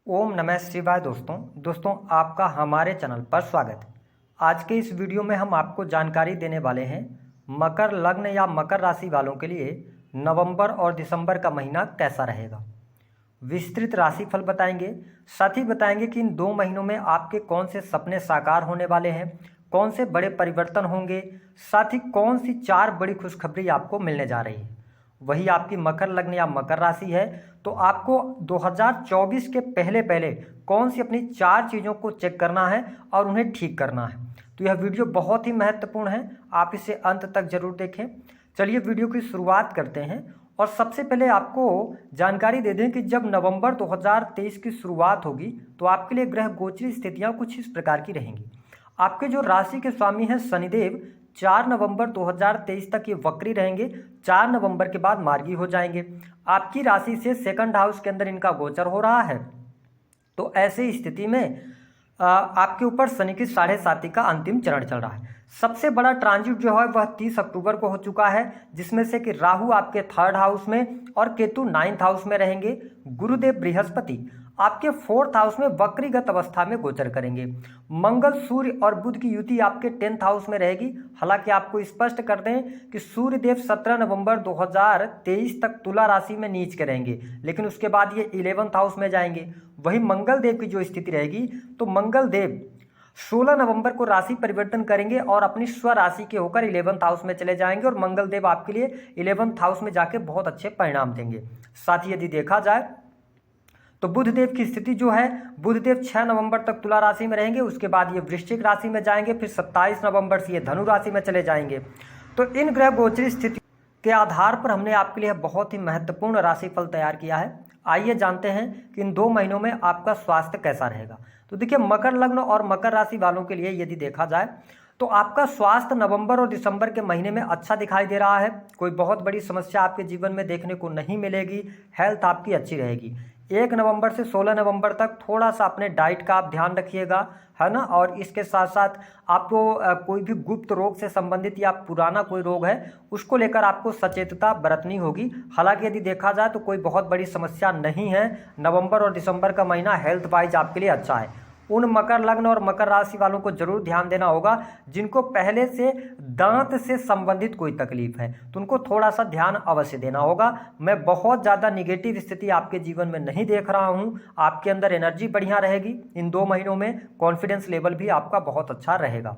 ओम नमः शिवाय। दोस्तों आपका हमारे चैनल पर स्वागत है। आज के इस वीडियो में हम आपको जानकारी देने वाले हैं मकर लग्न या मकर राशि वालों के लिए नवंबर और दिसंबर का महीना कैसा रहेगा। विस्तृत राशिफल बताएंगे, साथ ही बताएंगे कि इन 2 महीनों में आपके कौन से सपने साकार होने वाले हैं, कौन से बड़े परिवर्तन होंगे, साथ ही कौन सी 4 बड़ी खुशखबरी आपको मिलने जा रही है। वही आपकी मकर लग्न या मकर राशि है तो आपको 2024 के पहले पहले कौन सी अपनी 4 चीज़ों को चेक करना है और उन्हें ठीक करना है। तो यह वीडियो बहुत ही महत्वपूर्ण है, आप इसे अंत तक जरूर देखें। चलिए वीडियो की शुरुआत करते हैं और सबसे पहले आपको जानकारी दे दें कि जब नवंबर 2023 की शुरुआत होगी तो आपके लिए ग्रह गोचरी स्थितियाँ कुछ इस प्रकार की रहेंगी। आपके जो राशि के स्वामी हैं शनिदेव 4 नवंबर 2023 तक ये वक्री रहेंगे। 4 नवंबर के बाद मार्गी हो जाएंगे। आपकी राशि से सेकंड हाउस के अंदर इनका गोचर हो रहा है। तो ऐसी स्थिति में आपके ऊपर शनि की 7.5 का अंतिम चरण चल रहा है। सबसे बड़ा ट्रांजिट जो है वह 30 अक्टूबर को हो चुका है, जिसमें से कि राहु आपके 3rd हाउस में और केतु 9th हाउस में रहेंगे। गुरुदेव बृहस्पति आपके 4th हाउस में वक्रीगत अवस्था में गोचर करेंगे। मंगल सूर्य और बुध की युति आपके 10th हाउस में रहेगी। हालांकि आपको स्पष्ट कर दें कि सूर्य देव 17 नवंबर 2023 तक तुला राशि में नीच के रहेंगे, लेकिन उसके बाद ये 11th हाउस में जाएंगे। वही मंगल देव की जो स्थिति रहेगी तो मंगल देव 16 नवंबर को राशि परिवर्तन करेंगे और अपनी स्व राशि के होकर 11th हाउस में चले जाएंगे और मंगल देव आपके लिए 11th हाउस में जाके बहुत अच्छे परिणाम देंगे। साथ ही यदि देखा जाए तो बुधदेव की स्थिति जो है, बुधदेव 6 नवंबर तक तुला राशि में रहेंगे, उसके बाद ये वृश्चिक राशि में जाएंगे, फिर 27 नवंबर से ये धनु राशि में चले जाएंगे। तो इन ग्रह गोचरी स्थिति के आधार पर हमने आपके लिए बहुत ही महत्वपूर्ण राशिफल तैयार किया है। आइए जानते हैं कि इन 2 महीनों में आपका स्वास्थ्य कैसा रहेगा। तो देखिए, मकर लग्न और मकर राशि वालों के लिए यदि देखा जाए तो आपका स्वास्थ्य नवंबर और दिसंबर के महीने में अच्छा दिखाई दे रहा है। कोई बहुत बड़ी समस्या आपके जीवन में देखने को नहीं मिलेगी। हेल्थ आपकी अच्छी रहेगी। 1 नवंबर से 16 नवंबर तक थोड़ा सा अपने डाइट का आप ध्यान रखिएगा, है ना। और इसके साथ साथ आपको कोई भी गुप्त रोग से संबंधित या पुराना कोई रोग है उसको लेकर आपको सचेतता बरतनी होगी। हालांकि यदि देखा जाए तो कोई बहुत बड़ी समस्या नहीं है। नवंबर और दिसंबर का महीना हेल्थ वाइज आपके लिए अच्छा है। उन मकर लग्न और मकर राशि वालों को जरूर ध्यान देना होगा जिनको पहले से दांत से संबंधित कोई तकलीफ है, तो उनको थोड़ा सा ध्यान अवश्य देना होगा। मैं बहुत ज़्यादा निगेटिव स्थिति आपके जीवन में नहीं देख रहा हूँ। आपके अंदर एनर्जी बढ़िया रहेगी। इन 2 महीनों में कॉन्फिडेंस लेवल भी आपका बहुत अच्छा रहेगा।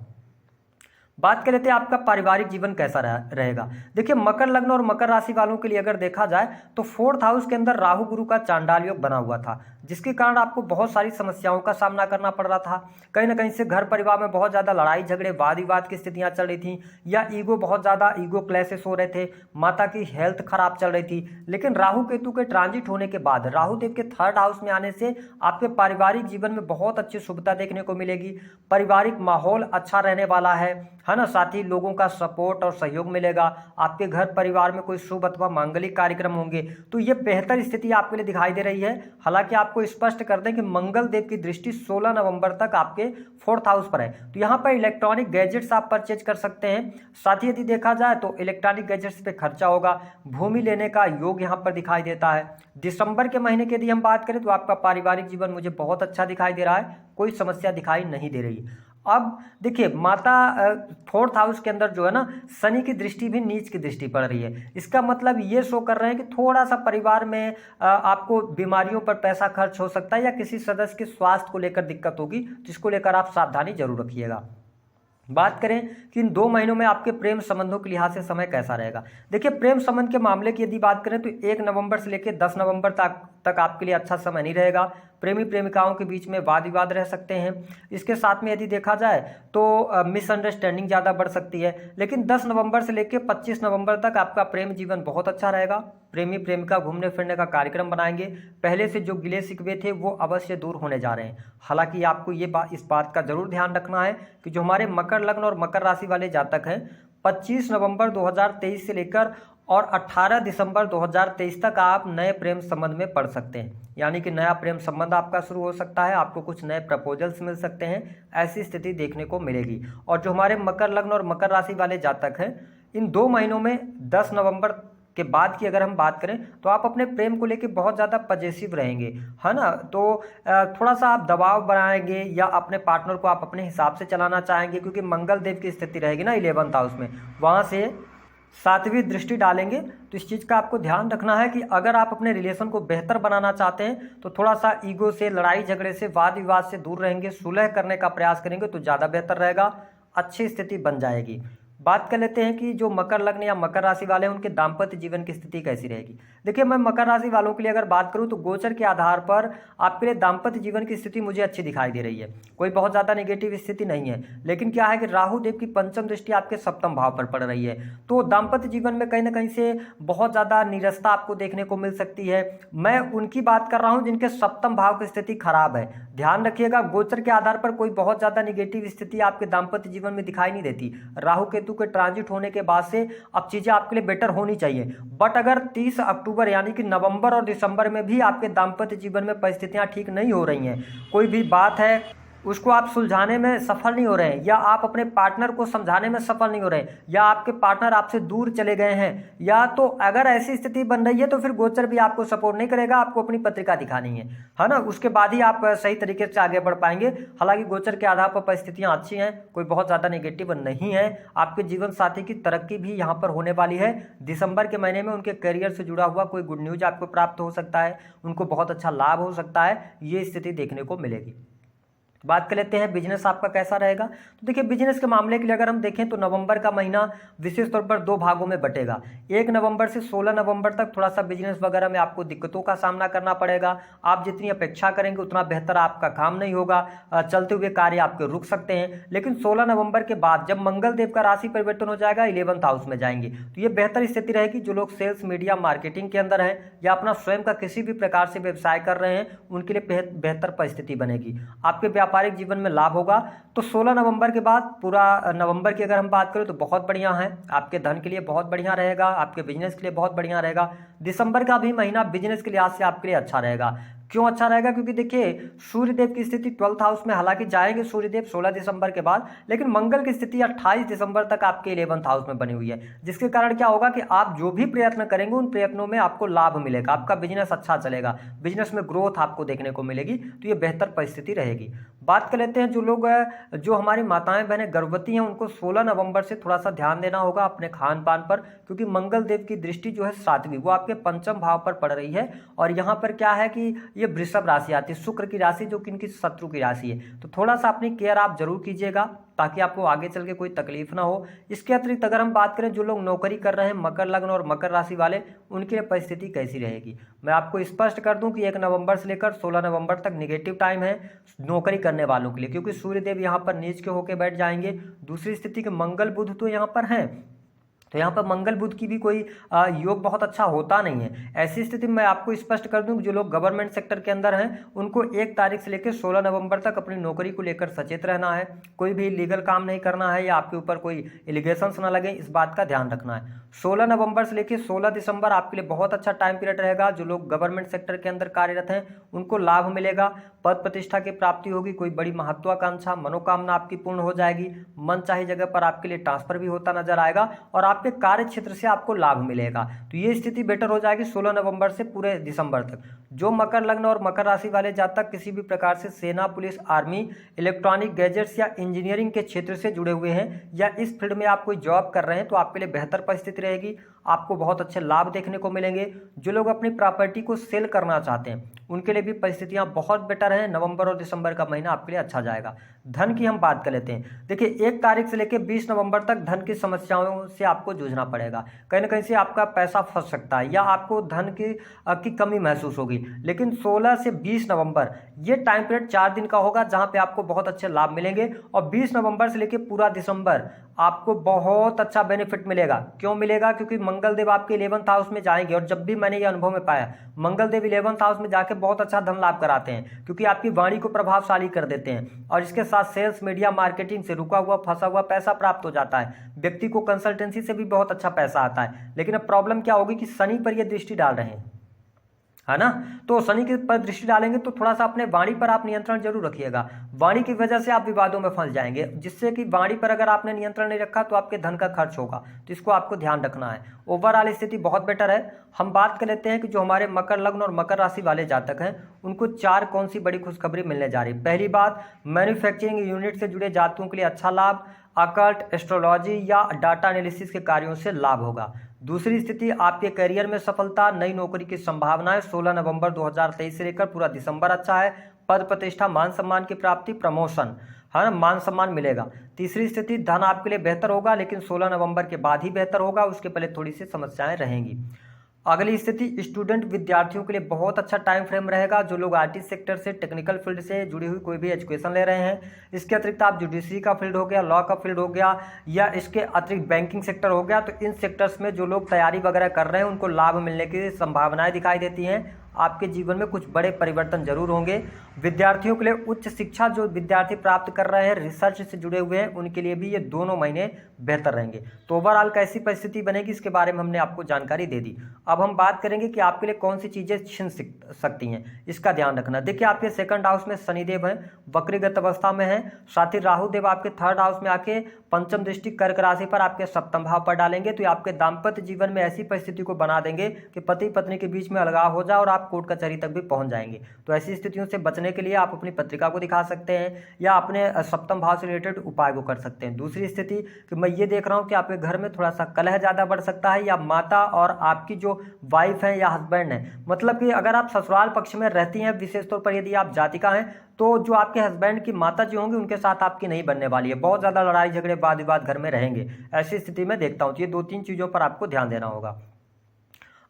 बात कर लेते हैं आपका पारिवारिक जीवन कैसा रहेगा। देखिए, मकर लग्न और मकर राशि वालों के लिए अगर देखा जाए तो 4th हाउस के अंदर राहु गुरु का चांडाल योग बना हुआ था, जिसके कारण आपको बहुत सारी समस्याओं का सामना करना पड़ रहा था। कहीं ना कहीं से घर परिवार में बहुत ज़्यादा लड़ाई झगड़े वाद विवाद की स्थितियाँ चल रही थी, या बहुत ज़्यादा ईगो क्लैशेस हो रहे थे, माता की हेल्थ खराब चल रही थी। लेकिन राहु केतु के ट्रांजिट होने के बाद, राहु देव के 3rd हाउस में आने से आपके पारिवारिक जीवन में बहुत अच्छी शुभता देखने को मिलेगी। पारिवारिक माहौल अच्छा रहने वाला है ना। साथ ही लोगों का सपोर्ट और सहयोग मिलेगा। आपके घर परिवार में कोई शुभ अथवा मांगलिक कार्यक्रम होंगे, तो ये बेहतर स्थिति आपके लिए दिखाई दे रही है। हालांकि आपको स्पष्ट कर दें कि मंगल देव की दृष्टि 16 नवंबर तक आपके 4th हाउस पर है, तो यहाँ पर इलेक्ट्रॉनिक गैजेट्स आप परचेज कर सकते हैं। साथ ही यदि देखा जाए तो इलेक्ट्रॉनिक गैजेट्स पे खर्चा होगा। भूमि लेने का योग यहाँ पर दिखाई देता है। दिसंबर के महीने की यदि हम बात करें तो आपका पारिवारिक जीवन मुझे बहुत अच्छा दिखाई दे रहा है, कोई समस्या दिखाई नहीं दे रही। अब देखिए, माता 4th हाउस के अंदर जो है ना, शनि की दृष्टि भी नीच की दृष्टि पड़ रही है। इसका मतलब ये शो कर रहे हैं कि थोड़ा सा परिवार में आपको बीमारियों पर पैसा खर्च हो सकता है, या किसी सदस्य के स्वास्थ्य को लेकर दिक्कत होगी, जिसको लेकर आप सावधानी जरूर रखिएगा। बात करें कि इन 2 महीनों में आपके प्रेम संबंधों के लिहाज से समय कैसा रहेगा। देखिए, प्रेम संबंध के मामले की यदि बात करें तो 1 नवंबर से लेकर 10 नवंबर तक आपके लिए अच्छा समय नहीं रहेगा। प्रेमी प्रेमिकाओं के बीच में वाद विवाद रह सकते हैं। इसके साथ में यदि देखा जाए तो मिसअंडरस्टैंडिंग ज़्यादा बढ़ सकती है। लेकिन 10 नवंबर से लेकर 25 नवंबर तक आपका प्रेम जीवन बहुत अच्छा रहेगा। प्रेमी प्रेमिका घूमने फिरने का कार्यक्रम बनाएंगे। पहले से जो गिले शिकवे थे वो अवश्य दूर होने जा रहे हैं। हालांकि आपको इस बात का जरूर ध्यान रखना है कि जो हमारे मकर लग्न और मकर राशि वाले जातक हैं, 25 नवंबर 2023 से लेकर और 18 दिसंबर 2023 तक आप नए प्रेम संबंध में पड़ सकते हैं। यानी कि नया प्रेम संबंध आपका शुरू हो सकता है, आपको कुछ नए प्रपोजल्स मिल सकते हैं, ऐसी स्थिति देखने को मिलेगी। और जो हमारे मकर लग्न और मकर राशि वाले जातक हैं, इन 2 महीनों में 10 नवंबर के बाद की अगर हम बात करें तो आप अपने प्रेम को लेकर बहुत ज़्यादा पजेसिव रहेंगे, है ना। तो थोड़ा सा आप दबाव बनाएंगे या अपने पार्टनर को आप अपने हिसाब से चलाना चाहेंगे, क्योंकि मंगल देव की स्थिति रहेगी ना 11th हाउस में, वहाँ से 7वीं दृष्टि डालेंगे। तो इस चीज़ का आपको ध्यान रखना है कि अगर आप अपने रिलेशन को बेहतर बनाना चाहते हैं तो थोड़ा सा ईगो से, लड़ाई झगड़े से, वाद विवाद से दूर रहेंगे, सुलह करने का प्रयास करेंगे तो ज़्यादा बेहतर रहेगा, अच्छी स्थिति बन जाएगी। बात कर लेते हैं कि जो मकर लग्न या मकर राशि वाले हैं उनके दाम्पत्य जीवन की स्थिति कैसी रहेगी। देखिए, मैं मकर राशि वालों के लिए अगर बात करूं तो गोचर के आधार पर आपके लिए दाम्पत्य जीवन की स्थिति मुझे अच्छी दिखाई दे रही है, कोई बहुत ज़्यादा नेगेटिव स्थिति नहीं है। लेकिन क्या है कि राहु देव की पंचम दृष्टि आपके सप्तम भाव पर पड़ रही है, तो दाम्पत्य जीवन में कहीं ना कहीं से बहुत ज़्यादा नीरसता आपको देखने को मिल सकती है। मैं उनकी बात कर रहा हूँ जिनके सप्तम भाव की स्थिति खराब है। ध्यान रखिएगा, गोचर के आधार पर कोई बहुत ज़्यादा निगेटिव स्थिति आपके दाम्पत्य जीवन में दिखाई नहीं देती। राहु केतु के ट्रांजिट होने के बाद से अब चीजें आपके लिए बेटर होनी चाहिए। बट अगर 30 अक्टूबर यानी कि नवंबर और दिसंबर में भी आपके दाम्पत्य जीवन में परिस्थितियां ठीक नहीं हो रही हैं, कोई भी बात है उसको आप सुलझाने में सफल नहीं हो रहे हैं, या आप अपने पार्टनर को समझाने में सफल नहीं हो रहे हैं, या आपके पार्टनर आपसे दूर चले गए हैं, या तो अगर ऐसी स्थिति बन रही है तो फिर गोचर भी आपको सपोर्ट नहीं करेगा, आपको अपनी पत्रिका दिखानी है ना। उसके बाद ही आप सही तरीके से आगे बढ़ पाएंगे। हालांकि गोचर के आधार पर परिस्थितियां अच्छी हैं, कोई बहुत ज़्यादा नेगेटिव नहीं है। आपके जीवन साथी की तरक्की भी यहाँ पर होने वाली है। दिसंबर के महीने में उनके करियर से जुड़ा हुआ कोई गुड न्यूज आपको प्राप्त हो सकता है, उनको बहुत अच्छा लाभ हो सकता है, ये स्थिति देखने को मिलेगी। बात कर लेते हैं बिजनेस आपका कैसा रहेगा। तो देखिए, बिजनेस के मामले के लिए अगर हम देखें तो नवंबर का महीना विशेष तौर पर 2 भागों में बटेगा। 1 नवंबर से 16 नवंबर तक थोड़ा सा बिजनेस वगैरह में आपको दिक्कतों का सामना करना पड़ेगा। आप जितनी अपेक्षा करेंगे उतना बेहतर आपका काम नहीं होगा, चलते हुए कार्य आपके रुक सकते हैं। लेकिन 16 नवंबर के बाद जब मंगल देव का राशि परिवर्तन हो जाएगा, 11th हाउस में जाएंगे, तो ये बेहतर स्थिति रहेगी। जो लोग सेल्स, मीडिया, मार्केटिंग के अंदर हैं या अपना स्वयं का किसी भी प्रकार से व्यवसाय कर रहे हैं, उनके लिए बेहतर परिस्थिति बनेगी। आपके व्यापारिक जीवन में लाभ होगा। तो 16 नवंबर के बाद पूरा नवंबर की अगर हम बात करें तो बहुत बढ़िया है, आपके धन के लिए बहुत बढ़िया रहेगा, आपके बिजनेस के लिए बहुत बढ़िया रहेगा। दिसंबर का भी महीना बिजनेस के लिहाज से आपके लिए अच्छा रहेगा। क्यों अच्छा रहेगा? क्योंकि देखिए, सूर्यदेव की स्थिति 12th हाउस में, हालांकि जाएंगे सूर्यदेव 16 दिसंबर के बाद, लेकिन मंगल की स्थिति 28 दिसंबर तक आपके 11th हाउस में बनी हुई है, जिसके कारण क्या होगा कि आप जो भी प्रयत्न करेंगे उन प्रयत्नों में आपको लाभ मिलेगा, आपका बिजनेस अच्छा चलेगा, बिजनेस में ग्रोथ आपको देखने को मिलेगी। तो ये बेहतर परिस्थिति रहेगी। बात कर लेते हैं जो हमारी माताएं बहनें गर्भवती हैं, उनको 16 नवंबर से थोड़ा सा ध्यान देना होगा अपने खान पान पर, क्योंकि मंगल देव की दृष्टि जो है 7वीं, वो आपके पंचम भाव पर पड़ रही है। और यहाँ पर क्या है कि ये वृषभ राशि आती है, शुक्र की राशि, जो कि इनकी शत्रु की राशि है। तो थोड़ा सा अपनी केयर आप जरूर कीजिएगा ताकि आपको आगे चल के कोई तकलीफ ना हो। इसके अतिरिक्त अगर हम बात करें जो लोग नौकरी कर रहे हैं, मकर लग्न और मकर राशि वाले, उनके लिए परिस्थिति कैसी रहेगी, मैं आपको स्पष्ट कर दूं कि 1 नवंबर से लेकर 16 नवंबर तक निगेटिव टाइम है नौकरी करने वालों के लिए, क्योंकि सूर्यदेव यहाँ पर नीच के होकर बैठ जाएंगे। दूसरी स्थिति के मंगल बुध तो यहाँ पर हैं, तो यहाँ पर मंगल बुध की भी कोई योग बहुत अच्छा होता नहीं है। ऐसी स्थिति में मैं आपको स्पष्ट कर दूं कि जो लोग गवर्नमेंट सेक्टर के अंदर हैं, उनको 1 तारीख से लेकर 16 नवंबर तक अपनी नौकरी को लेकर सचेत रहना है। कोई भी लीगल काम नहीं करना है या आपके ऊपर कोई एलिगेशंस ना लगे, इस बात का ध्यान रखना है। 16 नवंबर से लेकर 16 दिसंबर आपके लिए बहुत अच्छा टाइम पीरियड रहेगा। जो लोग गवर्नमेंट सेक्टर के अंदर कार्यरत हैं उनको लाभ मिलेगा, पद प्रतिष्ठा की प्राप्ति होगी, कोई बड़ी महत्वाकांक्षा मनोकामना आपकी पूर्ण हो जाएगी, मन चाही जगह पर आपके लिए ट्रांसफर भी होता नजर आएगा और आपके कार्य क्षेत्र से आपको लाभ मिलेगा। तो ये स्थिति बेटर हो जाएगी 16 नवंबर से पूरे दिसंबर तक। जो मकर लग्न और मकर राशि वाले जातक किसी भी प्रकार से सेना, पुलिस, आर्मी, इलेक्ट्रॉनिक गैजेट्स या इंजीनियरिंग के क्षेत्र से जुड़े हुए हैं या इस फील्ड में आप कोई जॉब कर रहे हैं, तो आपके लिए बेहतर परिस्थिति रहेगी, आपको बहुत अच्छे लाभ देखने को मिलेंगे। जो लोग अपनी प्रॉपर्टी को सेल करना चाहते हैं उनके लिए भी परिस्थितियां बहुत बेटर हैं। नवंबर और दिसंबर का महीना आपके लिए अच्छा जाएगा। धन की हम बात कर लेते हैं। देखिए, 1 तारीख से लेकर 20 नवंबर तक धन की समस्याओं से आपको जूझना पड़ेगा। कहीं ना कहीं से आपका पैसा फंस सकता है या आपको धन की कमी महसूस होगी। लेकिन 16 से 20 नवंबर ये टाइम पीरियड 4 दिन का होगा जहां पे आपको बहुत अच्छे लाभ मिलेंगे। और 20 नवंबर से लेकर पूरा दिसंबर आपको बहुत अच्छा बेनिफिट मिलेगा। क्यों मिलेगा? क्योंकि मंगल देव आपके 11th हाउस में जाएंगे और जब भी मैंने ये अनुभव में पाया, मंगल देव 11th हाउस में जाके बहुत अच्छा धन लाभ कराते हैं, क्योंकि आपकी वाणी को प्रभावशाली कर देते हैं। और इसके साथ सेल्स, मीडिया, मार्केटिंग से रुका हुआ, फंसा हुआ पैसा प्राप्त हो जाता है। व्यक्ति को कंसल्टेंसी से भी बहुत अच्छा पैसा आता है। लेकिन अब प्रॉब्लम क्या होगी कि शनि पर ये दृष्टि डाल रहे हैं, है ना। तो शनि के पर दृष्टि डालेंगे तो थोड़ा सा अपने वाणी पर आप नियंत्रण जरूर रखिएगा। वाणी की वजह से आप विवादों में फंस जाएंगे, जिससे कि वाणी पर अगर आपने नियंत्रण नहीं रखा तो आपके धन का खर्च होगा, तो इसको आपको ध्यान रखना है। ओवरऑल स्थिति बहुत बेटर है। हम बात कर लेते हैं कि जो हमारे मकर लग्न और मकर राशि वाले जातक हैं उनको 4 कौन सी बड़ी खुशखबरी मिलने जा रही है। पहली बात, मैन्युफैक्चरिंग यूनिट से जुड़े जातकों के लिए अच्छा लाभ, अकल्ट, एस्ट्रोलॉजी या डाटा एनालिसिस के कार्यों से लाभ होगा। दूसरी स्थिति, आपके करियर में सफलता, नई नौकरी की संभावनाएं। 16 नवंबर 2023 से लेकर पूरा दिसंबर अच्छा है। पद प्रतिष्ठा, मान सम्मान की प्राप्ति, प्रमोशन, है ना, मान सम्मान मिलेगा। तीसरी स्थिति, धन आपके लिए बेहतर होगा, लेकिन 16 नवंबर के बाद ही बेहतर होगा, उसके पहले थोड़ी सी समस्याएं रहेंगी। अगली स्थिति, स्टूडेंट विद्यार्थियों के लिए बहुत अच्छा टाइम फ्रेम रहेगा। जो लोग आईटी सेक्टर से, टेक्निकल फील्ड से जुड़ी हुई कोई भी एजुकेशन ले रहे हैं, इसके अतिरिक्त आप जुडिशरी का फील्ड हो गया, लॉ का फील्ड हो गया, या इसके अतिरिक्त बैंकिंग सेक्टर हो गया, तो इन सेक्टर्स में जो लोग तैयारी वगैरह कर रहे हैं उनको लाभ मिलने की संभावनाएं दिखाई देती हैं। आपके जीवन में कुछ बड़े परिवर्तन जरूर होंगे। विद्यार्थियों के लिए उच्च शिक्षा जो विद्यार्थी प्राप्त कर रहे हैं, रिसर्च से जुड़े हुए हैं, उनके लिए भी ये दोनों महीने बेहतर रहेंगे। तो ओवरऑल कैसी परिस्थिति बनेगी इसके बारे में हमने आपको जानकारी दे दी। अब हम बात करेंगे कि आपके लिए कौन सी चीज़ें छिन सकती हैं, इसका ध्यान रखना। देखिए, आपके सेकंड हाउस में शनिदेव हैं, वक्रीगत अवस्था में है। साथ ही राहु देव आपके थर्ड हाउस में आके पंचम दृष्टि कर्क राशि पर आपके सप्तम भाव पर डालेंगे, तो आपके दाम्पत्य जीवन में ऐसी परिस्थिति को बना देंगे कि पति पत्नी के बीच में अलगाव हो जाए और आप कोर्ट कचहरी तक भी पहुंच जाएंगे। तो ऐसी स्थितियों से बचने के लिए आप अपनी पत्रिका को दिखा सकते हैं या अपने सप्तम भाव से रिलेटेड उपाय को कर सकते हैं। दूसरी स्थिति कि मैं ये देख रहा हूँ कि आपके घर में थोड़ा सा कलह ज़्यादा बढ़ सकता है, या माता और आपकी जो वाइफ है या हस्बैंड है, मतलब कि अगर आप ससुराल पक्ष में रहती हैं, विशेष तौर पर यदि आप जातिका हैं, तो जो आपके हस्बैंड की माता जी होंगी उनके साथ आपकी नहीं बनने वाली है। बहुत ज़्यादा लड़ाई झगड़े वाद विवाद घर में रहेंगे। ऐसी स्थिति में देखता हूँ, तो ये 2-3 चीज़ों पर आपको ध्यान देना होगा।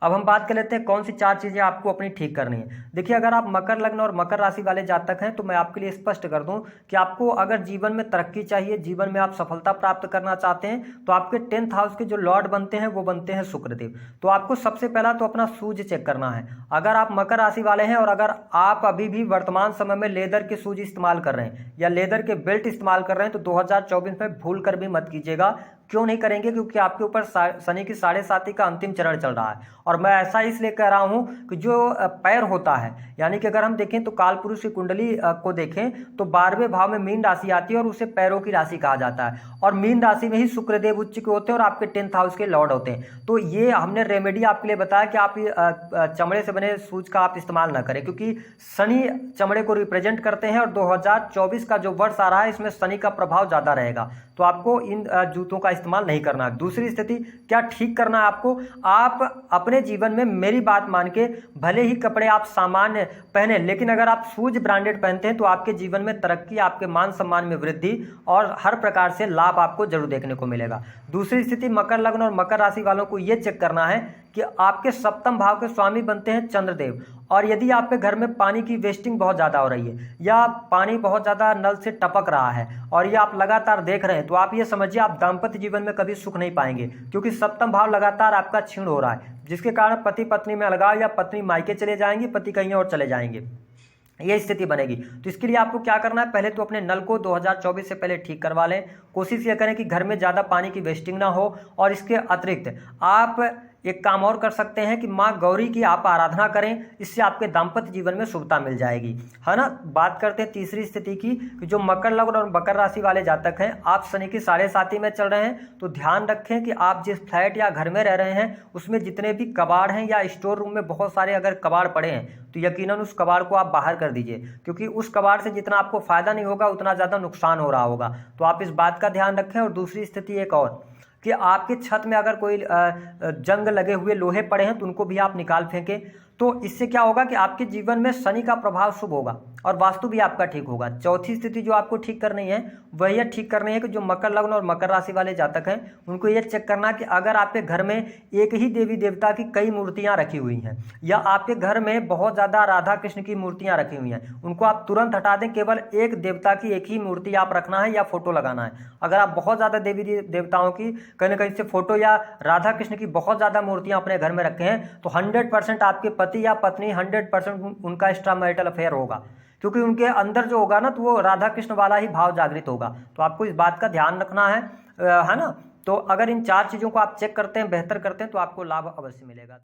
अब हम बात कर लेते हैं कौन सी 4 चीज़ें आपको अपनी ठीक करनी है। देखिए, अगर आप मकर लग्न और मकर राशि वाले जातक हैं तो मैं आपके लिए स्पष्ट कर दूं कि आपको अगर जीवन में तरक्की चाहिए, जीवन में आप सफलता प्राप्त करना चाहते हैं, तो आपके 10th हाउस के जो लॉर्ड बनते हैं वो बनते हैं शुक्रदेव। तो आपको सबसे पहला तो अपना शूज चेक करना है। अगर आप मकर राशि वाले हैं और अगर आप अभी भी वर्तमान समय में लेदर के शूज इस्तेमाल कर रहे हैं या लेदर के बेल्ट इस्तेमाल कर रहे हैं, तो 2024 में भूल कर भी मत कीजिएगा। क्यों नहीं करेंगे? क्योंकि आपके ऊपर शनि की 7.5 का अंतिम चरण चल रहा है। और मैं ऐसा इसलिए कह रहा हूं कि जो पैर होता है, यानी कि अगर हम देखें तो काल पुरुष की कुंडली को देखें तो 12वें भाव में मीन राशि आती है और उसे पैरों की राशि कहा जाता है। और मीन राशि में ही शुक्रदेव उच्च के होते हैं और आपके 10th हाउस के लॉर्ड होते हैं। तो ये हमने रेमेडी आपके लिए बताया कि आप चमड़े से बने शूज का आप इस्तेमाल ना करें, क्योंकि शनि चमड़े को रिप्रेजेंट करते हैं और 2024 का जो वर्ष आ रहा है इसमें शनि का प्रभाव ज़्यादा रहेगा। तो आपको इन जूतों का इस्तेमाल नहीं करना है। दूसरी स्थिति क्या ठीक करना है आपको? आप अपने जीवन में मेरी बात मान के भले ही कपड़े आप सामान्य पहने, लेकिन अगर आप शूज ब्रांडेड पहनते हैं तो आपके जीवन में तरक्की, आपके मान सम्मान में वृद्धि और हर प्रकार से लाभ आपको जरूर देखने को मिलेगा। दूसरी स्थिति, मकर लग्न और मकर राशि वालों को यह चेक करना है कि आपके सप्तम भाव के स्वामी बनते हैं चंद्रदेव। और यदि आपके घर में पानी की वेस्टिंग बहुत ज़्यादा हो रही है या पानी बहुत ज़्यादा नल से टपक रहा है और ये आप लगातार देख रहे हैं, तो आप ये समझिए आप दाम्पत्य जीवन में कभी सुख नहीं पाएंगे, क्योंकि सप्तम भाव लगातार आपका क्षीण हो रहा है, जिसके कारण पति पत्नी में अलगाव या पत्नी मायके चले जाएंगी, पति कहीं और चले जाएंगे, ये स्थिति बनेगी। तो इसके लिए आपको क्या करना है? पहले तो अपने नल को 2024 से पहले ठीक करवा लें। कोशिश ये करें कि घर में ज़्यादा पानी की वेस्टिंग ना हो। और इसके अतिरिक्त आप एक काम और कर सकते हैं कि माँ गौरी की आप आराधना करें, इससे आपके दाम्पत्य जीवन में शुभता मिल जाएगी, है ना। बात करते हैं तीसरी स्थिति की कि जो मकर लग्न और मकर राशि वाले जातक हैं, आप शनि की 7.5 में चल रहे हैं, तो ध्यान रखें कि आप जिस फ्लैट या घर में रह रहे हैं उसमें जितने भी कबाड़ हैं या स्टोर रूम में बहुत सारे अगर कबाड़ पड़े हैं तो यकीनन उस कबाड़ को आप बाहर कर दीजिए, क्योंकि उस कबाड़ से जितना आपको फायदा नहीं होगा उतना ज़्यादा नुकसान हो रहा होगा। तो आप इस बात का ध्यान रखें। और दूसरी स्थिति एक और कि आपके छत में अगर कोई जंग लगे हुए लोहे पड़े हैं तो उनको भी आप निकाल फेंकें। तो इससे क्या होगा कि आपके जीवन में शनि का प्रभाव शुभ होगा और वास्तु भी आपका ठीक होगा। चौथी स्थिति जो आपको ठीक करनी है वह यह ठीक करनी है कि जो मकर लग्न और मकर राशि वाले जातक हैं उनको यह चेक करना कि अगर आपके घर में एक ही देवी देवता की कई मूर्तियां रखी हुई हैं या आपके घर में बहुत ज़्यादा राधा कृष्ण की मूर्तियां रखी हुई हैं, उनको आप तुरंत हटा दें। केवल एक देवता की एक ही मूर्ति आप रखना है या फोटो लगाना है। अगर आप बहुत ज़्यादा देवी देवताओं की कहीं ना कहीं से फोटो या राधा कृष्ण की बहुत ज़्यादा मूर्तियां अपने घर में रखे हैं तो 100% आपके पति या पत्नी 100% उनका एक्स्ट्रा मैरिटल अफेयर होगा, क्योंकि उनके अंदर जो होगा ना तो वो राधा कृष्ण वाला ही भाव जागृत होगा। तो आपको इस बात का ध्यान रखना है ना। तो अगर इन 4 चीज़ों को आप चेक करते हैं, बेहतर करते हैं, तो आपको लाभ अवश्य मिलेगा।